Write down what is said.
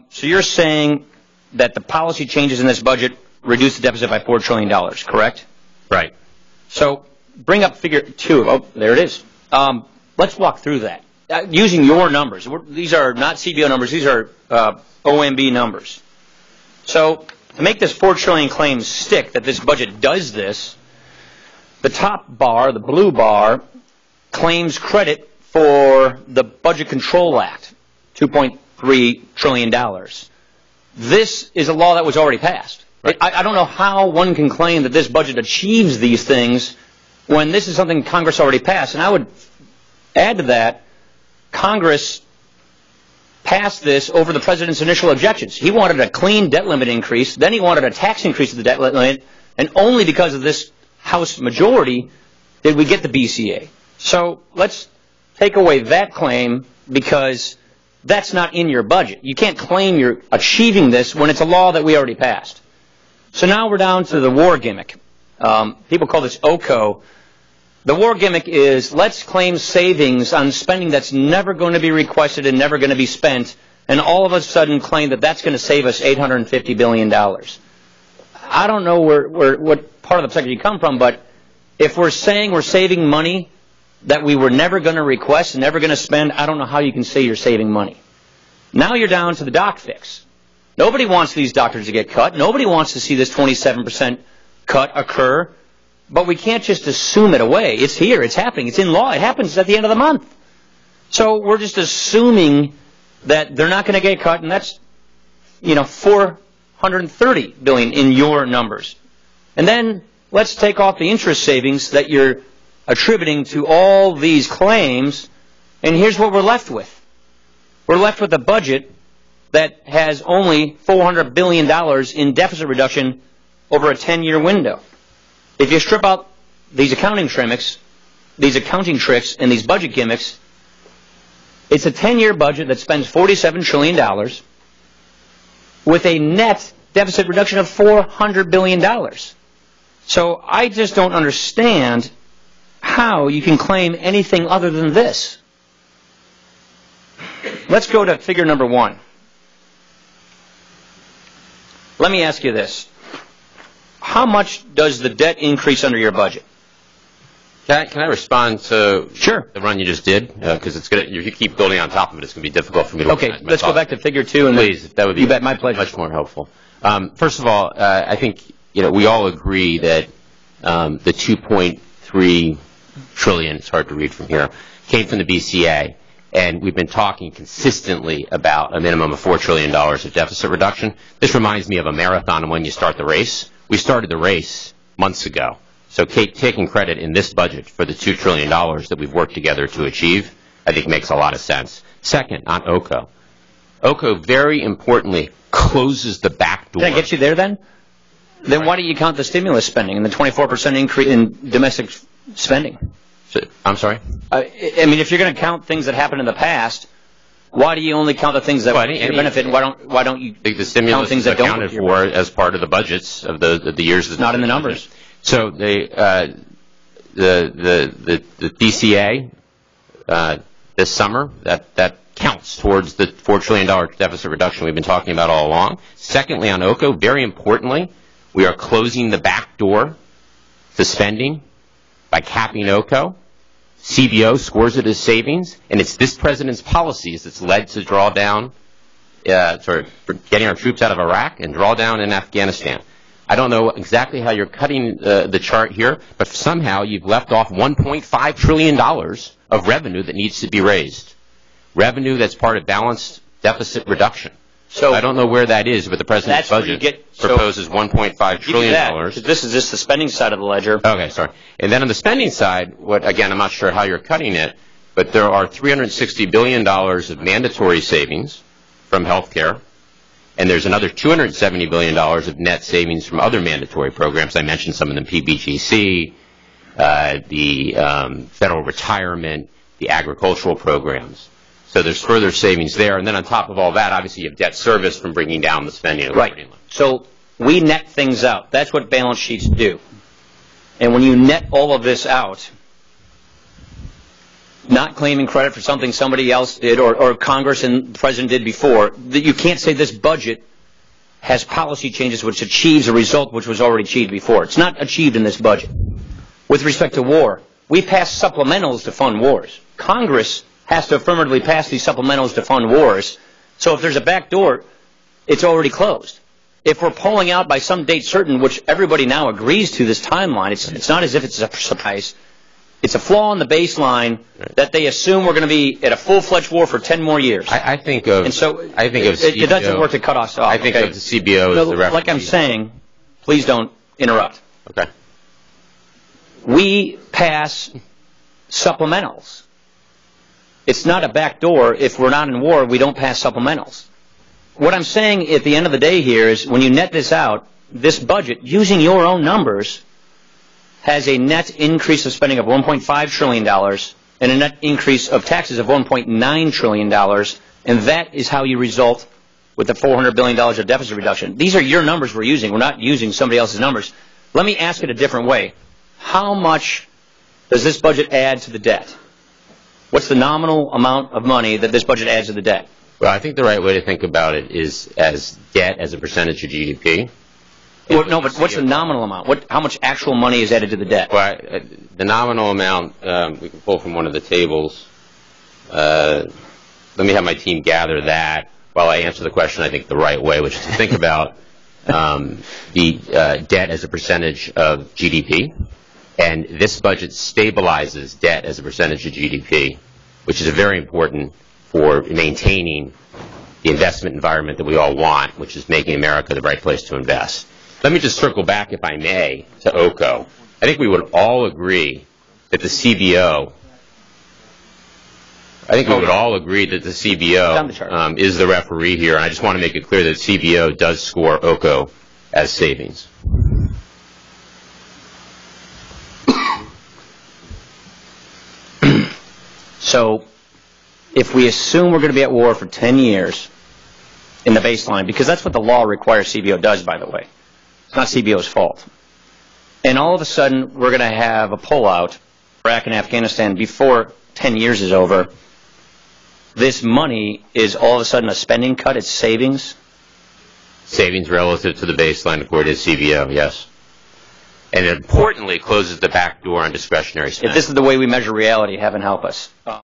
So you're saying that the policy changes in this budget reduce the deficit by $4 trillion, correct? Right. So bring up figure 2. Oh, there it is. Let's walk through that. Using your numbers. These are not CBO numbers. These are OMB numbers. So to make this $4 trillion claim stick that this budget does this, the top bar, the blue bar, claims credit for the Budget Control Act, $2.3 trillion. This is a law that was already passed. Right. I don't know how one can claim that this budget achieves these things when this is something Congress already passed. And I would add to that, Congress passed this over the president's initial objections. He wanted a clean debt limit increase, then he wanted a tax increase of the debt limit, and only because of this House majority did we get the BCA. So let's take away that claim because that's not in your budget. You can't claim you're achieving this when it's a law that we already passed. So now we're down to the war gimmick. People call this OCO. The war gimmick is let's claim savings on spending that's never going to be requested and never going to be spent, and all of a sudden claim that that's going to save us $850 billion. I don't know what part of the sector you come from, but if we're saying we're saving money that we were never going to request and never going to spend, I don't know how you can say you're saving money. Now you're down to the doc fix. Nobody wants these doctors to get cut. Nobody wants to see this 27% cut occur. But we can't just assume it away. It's here. It's happening. It's in law. It happens at the end of the month. So we're just assuming that they're not going to get cut, and that's, $430 billion in your numbers. And then let's take off the interest savings that you're attributing to all these claims, and here's what we're left with. We're left with a budget that has only $400 billion in deficit reduction over a 10-year window. If you strip out these accounting tricks, and these budget gimmicks, it's a 10-year budget that spends $47 trillion with a net deficit reduction of $400 billion. So I just don't understand how you can claim anything other than this. Let's go to figure number 1. Let me ask you this. How much does the debt increase under your budget? Can I respond to sure. the run you just did? Because it's going you keep building on top of it. It's going to be difficult for me to. Okay, let's go back to figure 2. And please, that would be you bet, my pleasure. Much more helpful. First of all, I think we all agree that the 2.3 trillion, it's hard to read from here, came from the BCA, and we've been talking consistently about a minimum of $4 trillion of deficit reduction. This reminds me of a marathon and when you start the race. We started the race months ago. So taking credit in this budget for the $2 trillion that we've worked together to achieve, I think makes a lot of sense. Second, on OCO. OCO, very importantly, closes the back door. Can I get you there then? Then right. Why don't you count the stimulus spending and the 24% increase in domestic spending? I'm sorry? If you're going to count things that happened in the past, why do you only count the things that benefit? Why don't you the stimulus count things that don't accounted for as part of the budgets of the years? It's not in the numbers. So the DCA this summer that counts towards the $4 trillion deficit reduction we've been talking about all along. Secondly, on OCO, very importantly, we are closing the back door to spending by capping OCO. CBO scores it as savings, and it's this president's policies that's led to draw down, for getting our troops out of Iraq and draw down in Afghanistan. I don't know exactly how you're cutting the chart here, but somehow you've left off $1.5 trillion of revenue that needs to be raised. Revenue that's part of balanced deficit reduction. So I don't know where that is, but the president's budget proposes $1.5 trillion. This is just the spending side of the ledger. Okay, sorry. And then on the spending side, again, I'm not sure how you're cutting it, but there are $360 billion of mandatory savings from health care, and there's another $270 billion of net savings from other mandatory programs. I mentioned some of them, PBGC, the federal retirement, the agricultural programs. So there's further savings there. And then on top of all that, obviously you have debt service from bringing down the spending. Right. So we net things out. That's what balance sheets do. And when you net all of this out, not claiming credit for something somebody else did or Congress and the President did before, that you can't say this budget has policy changes which achieves a result which was already achieved before. It's not achieved in this budget. With respect to war, we pass supplementals to fund wars. Congress has to affirmatively pass these supplementals to fund wars. So if there's a back door, it's already closed. If we're pulling out by some date certain, which everybody now agrees to this timeline, it's not as if it's a surprise. It's a flaw in the baseline that they assume we're going to be at a full-fledged war for 10 more years. I think of CBO, it doesn't work to cut us off. I think of the CBO as the referee. Like I'm saying, please don't interrupt. Okay. We pass supplementals. It's not a back door. If we're not in war, we don't pass supplementals. What I'm saying at the end of the day here is when you net this out, this budget, using your own numbers, has a net increase of spending of $1.5 trillion and a net increase of taxes of $1.9 trillion, and that is how you result with the $400 billion of deficit reduction. These are your numbers we're using. We're not using somebody else's numbers. Let me ask it a different way. How much does this budget add to the debt? What's the nominal amount of money that this budget adds to the debt? Well, I think the right way to think about it is as debt as a percentage of GDP. Well, no, but what's the nominal amount? How much actual money is added to the debt? Well, the nominal amount, we can pull from one of the tables. Let me have my team gather that while I answer the question, I think, the right way, which is to think about the debt as a percentage of GDP. And this budget stabilizes debt as a percentage of GDP, which is very important for maintaining the investment environment that we all want, which is making America the right place to invest. Let me just circle back, if I may, to OCO. I think we would all agree that the CBO is the referee here, and I just want to make it clear that CBO does score OCO as savings. So if we assume we're going to be at war for 10 years in the baseline, because that's what the law requires CBO does, by the way. It's not CBO's fault. And all of a sudden, we're going to have a pullout for Iraq and Afghanistan before 10 years is over. This money is all of a sudden a spending cut. It's savings. Savings relative to the baseline according to CBO, yes. And importantly, closes the back door on discretionary spending. If this is the way we measure reality, heaven help us.